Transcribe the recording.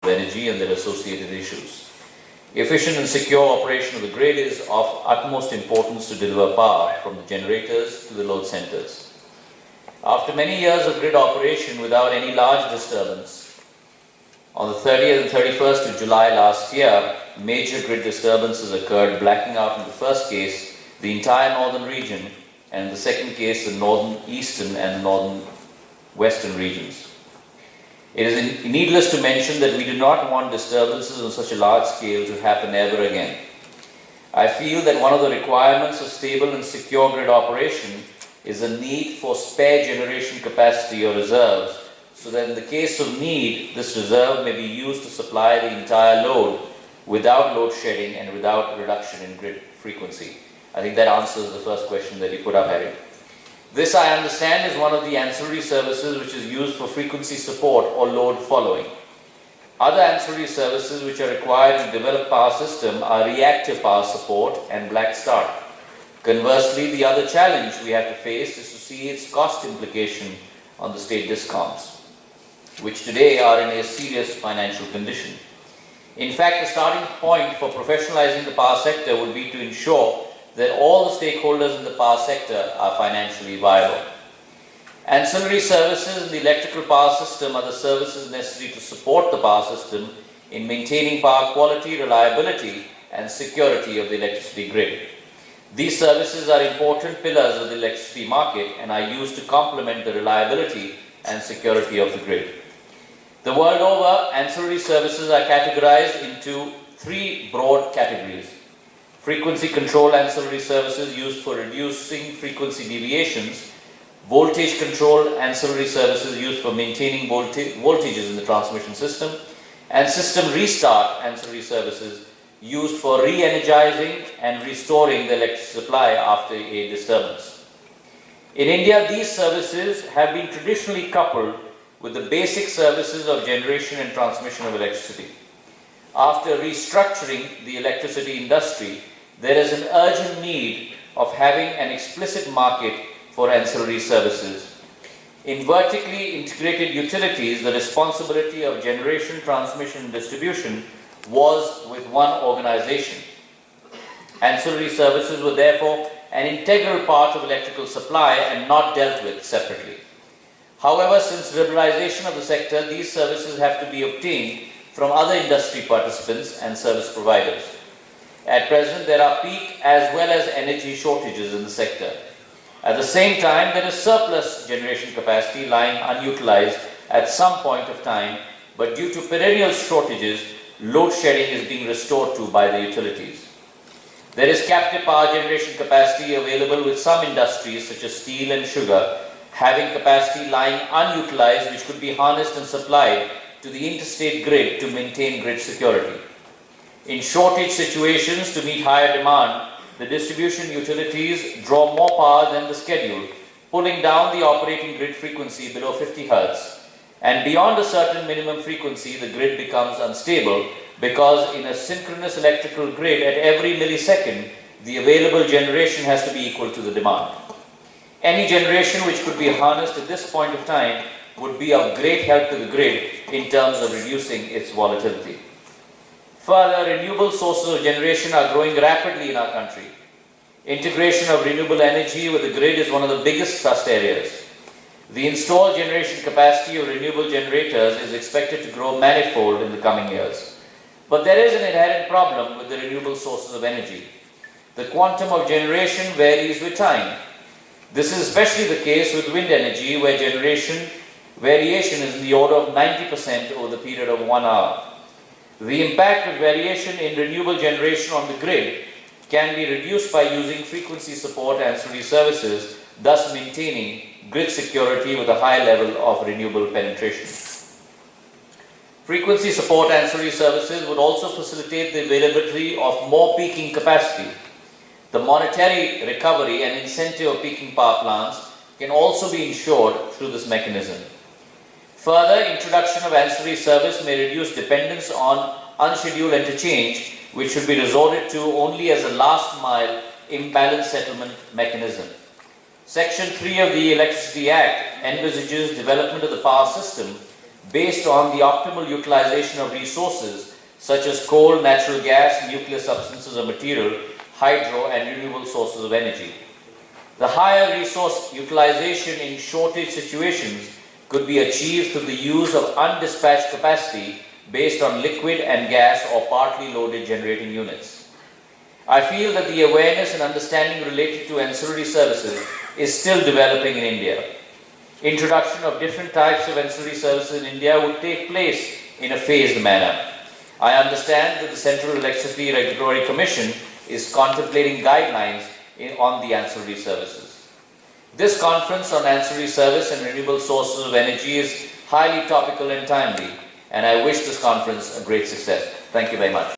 energy and their associated issues. Efficient and secure operation of the grid is of utmost importance to deliver power from the generators to the load centers. After many years of grid operation without any large disturbance, on the 30th and 31st of July last year, major grid disturbances occurred, blacking out in the first case the entire northern region, and in the second case the northern eastern and northern western regions. It is needless to mention that we do not want disturbances on such a large scale to happen ever again. I feel that one of the requirements of stable and secure grid operation is a need for spare generation capacity or reserves, so that in the case of need, this reserve may be used to supply the entire load without load shedding and without reduction in grid frequency. I think that answers the first question that you put up, Harry. This, I understand, is one of the ancillary services which is used for frequency support or load following. Other ancillary services which are required to develop power system are reactive power support and black start. Conversely, the other challenge we have to face is to see its cost implication on the state discoms, which today are in a serious financial condition. In fact, the starting point for professionalizing the power sector would be to ensure that all the stakeholders in the power sector are financially viable. Ancillary services in the electrical power system are the services necessary to support the power system in maintaining power quality, reliability, and security of the electricity grid. These services are important pillars of the electricity market and are used to complement the reliability and security of the grid. The world over, ancillary services are categorized into three broad categories. Frequency control ancillary services used for reducing frequency deviations, voltage control ancillary services used for maintaining voltages in the transmission system, and system restart ancillary services used for re-energizing and restoring the electricity supply after a disturbance. In India, these services have been traditionally coupled with the basic services of generation and transmission of electricity. After restructuring the electricity industry, there is an urgent need of having an explicit market for ancillary services. In vertically integrated utilities, the responsibility of generation, transmission, and distribution was with one organization. Ancillary services were therefore an integral part of electrical supply and not dealt with separately. However, since liberalization of the sector, these services have to be obtained from other industry participants and service providers. At present, there are peak as well as energy shortages in the sector. At the same time, there is surplus generation capacity lying unutilized at some point of time, but due to perennial shortages, load shedding is being restored to by the utilities. There is captive power generation capacity available with some industries such as steel and sugar, having capacity lying unutilized which could be harnessed and supplied to the interstate grid to maintain grid security. In shortage situations, to meet higher demand, the distribution utilities draw more power than the schedule, pulling down the operating grid frequency below 50 Hz. And beyond a certain minimum frequency, the grid becomes unstable because in a synchronous electrical grid, at every millisecond, the available generation has to be equal to the demand. Any generation which could be harnessed at this point of time would be of great help to the grid in terms of reducing its volatility. Further, renewable sources of generation are growing rapidly in our country. Integration of renewable energy with the grid is one of the biggest thrust areas. The installed generation capacity of renewable generators is expected to grow manifold in the coming years. But there is an inherent problem with the renewable sources of energy. The quantum of generation varies with time. This is especially the case with wind energy, where generation variation is in the order of 90% over the period of 1 hour. The impact of variation in renewable generation on the grid can be reduced by using frequency support ancillary services, thus maintaining grid security with a high level of renewable penetration. Frequency support ancillary services would also facilitate the availability of more peaking capacity. The monetary recovery and incentive of peaking power plants can also be ensured through this mechanism. Further, introduction of ancillary service may reduce dependence on unscheduled interchange, which should be resorted to only as a last mile imbalance settlement mechanism. Section 3 of the Electricity Act envisages development of the power system based on the optimal utilization of resources such as coal, natural gas, nuclear substances or material, hydro and renewable sources of energy. The higher resource utilization in shortage situations could be achieved through the use of undispatched capacity based on liquid and gas or partly loaded generating units. I feel that the awareness and understanding related to ancillary services is still developing in India. Introduction of different types of ancillary services in India would take place in a phased manner. I understand that the Central Electricity Regulatory Commission is contemplating guidelines on the ancillary services. This conference on ancillary service and renewable sources of energy is highly topical and timely, and I wish this conference a great success. Thank you very much.